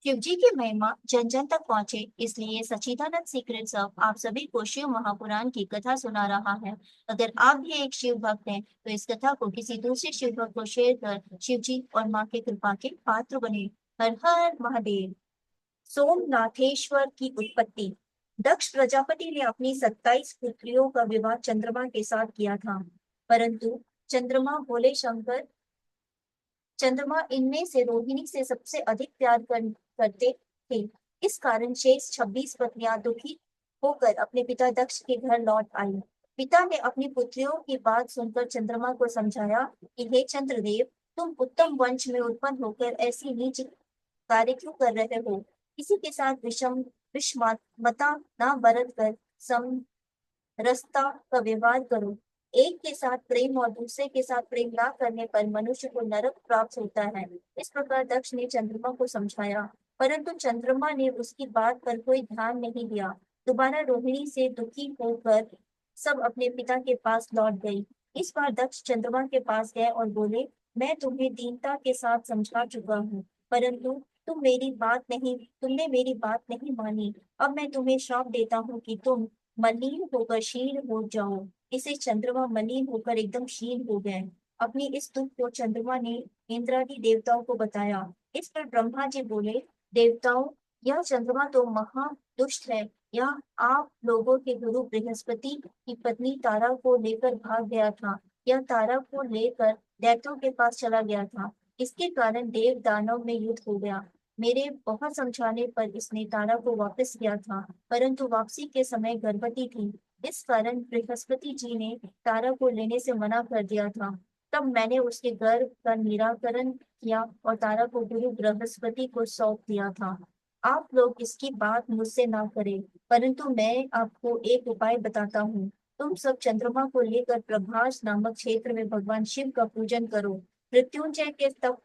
शिव जी की महिमा जन जन तक पहुंचे, इसलिए सच्चिदानंद सीक्रेट्स ऑफ आप सभी को शिव महापुराण की कथा सुना रहा है। अगर आप भी एक शिव भक्त हैं, तो इस कथा को किसी दूसरे शिव भक्त को शेयर कर शिव जी और माँ के कृपा के पात्र बने। हर हर महादेव। सोमनाथेश्वर की उत्पत्ति। दक्ष प्रजापति ने अपनी 27 पुत्रियों का विवाह चंद्रमा के साथ किया था, परंतु चंद्रमा इनमें से रोहिणी से सबसे अधिक करते थे। इस कारण शेष 26 पत्नियां दुखी होकर अपने पिता दक्ष के घर लौट आई। पिता ने अपनी पुत्रियों की बात सुनकर चंद्रमा को समझाया कि हे चंद्रदेव, तुम उत्तम वंश में उत्पन्न होकर ऐसी नीच कार्य क्यों कर रहे हो। किसी के साथ विषमता न बरत कर समरसता का व्यवहार करो। एक के साथ प्रेम और दूसरे के साथ प्रेम ना करने पर मनुष्य को नरक प्राप्त होता है। इस प्रकार दक्ष ने चंद्रमा को समझाया, परंतु चंद्रमा ने उसकी बात पर कोई ध्यान नहीं दिया। दोबारा रोहिणी से दुखी होकर सब अपने पिता के पास लौट गई। इस बार दक्ष चंद्रमा के पास गए और बोले, मैं तुम्हें दीनता के साथ समझा चुका हूँ, परंतु तुमने मेरी बात नहीं मानी। अब मैं तुम्हें श्राप देता हूँ कि तुम मलिन होकर क्षीण हो जाओ। इसे चंद्रमा मलिन होकर एकदम क्षीण हो गए। अपनी इस दुख को चंद्रमा ने इंद्रादि देवताओं को बताया। इस पर ब्रह्मा जी बोले, देवताओं, यह चंद्रमा तो महा दुष्ट है। यह आप लोगों के गुरु बृहस्पति की पत्नी तारा को लेकर भाग गया था। यह तारा को लेकर दैत्यों के पास चला गया था। इसके कारण देव दानव में युद्ध हो गया। मेरे बहुत समझाने पर इसने तारा को वापस किया था, परंतु वापसी के समय गर्भवती थी। इस कारण बृहस्पति जी ने तारा को लेने से मना कर दिया था। तब मैंने उसके गर्भ का निराकरण किया और तारा को गुरु बृहस्पति को सौंप दिया था। आप लोग इसकी बात मुझसे ना करें, परंतु मैं आपको एक उपाय बताता हूँ। तुम सब चंद्रमा को लेकर प्रभास नामक क्षेत्र में भगवान शिव का पूजन करो। मृत्युंजय के तप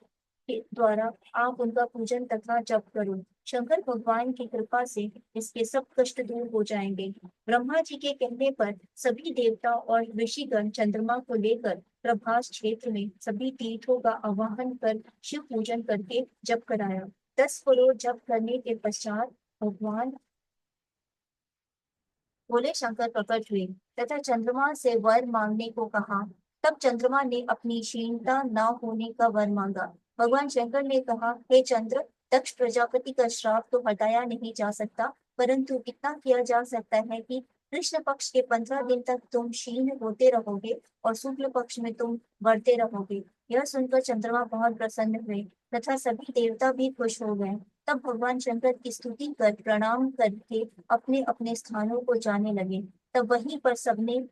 के द्वारा आप उनका पूजन तथा जप करो। शंकर भगवान की कृपा से इसके सब कष्ट दूर हो जाएंगे। ब्रह्मा जी के कहने पर सभी देवता और ऋषिगण चंद्रमा को लेकर प्रभास क्षेत्र में सभी तीर्थों का आवाहन कर शिव पूजन करके जप कराया। 10 करोड़ जप करने के पश्चात भगवान भोले शंकर प्रकट हुए तथा चंद्रमा से वर मांगने को कहा। तब चंद्रमा ने अपनी क्षीणता न होने का वर मांगा। भगवान शंकर ने कहा, हे चंद्र, दक्ष प्रजापति का श्राप तो हटाया नहीं जा सकता, परंतु इतना किया जा सकता है कि कृष्ण पक्ष के 15 दिन तक तुम क्षीण होते रहोगे और शुक्ल पक्ष में तुम बढ़ते रहोगे। यह सुनकर चंद्रमा बहुत प्रसन्न हुए तथा सभी देवता भी खुश हो गए। तब भगवान शंकर की स्तुति कर प्रणाम करके अपने अपने स्थानों को जाने लगे। तब वहीं पर सबने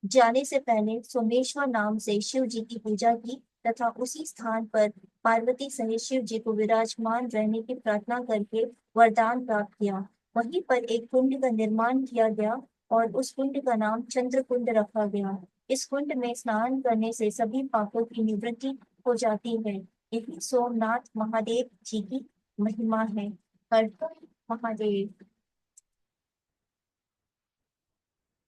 जाने से पहले सोमेश्वर नाम से शिव जी की पूजा की तथा उसी स्थान पर पार्वती सहित शिव जी को विराजमान रहने की प्रार्थना करके वरदान प्राप्त किया। वहीं पर एक कुंड का निर्माण किया गया और उस कुंड का नाम चंद्र कुंड रखा गया। इस कुंड में स्नान करने से सभी पापों की निवृत्ति हो जाती है। यही सोमनाथ महादेव जी की महिमा है। हर हर महादेव।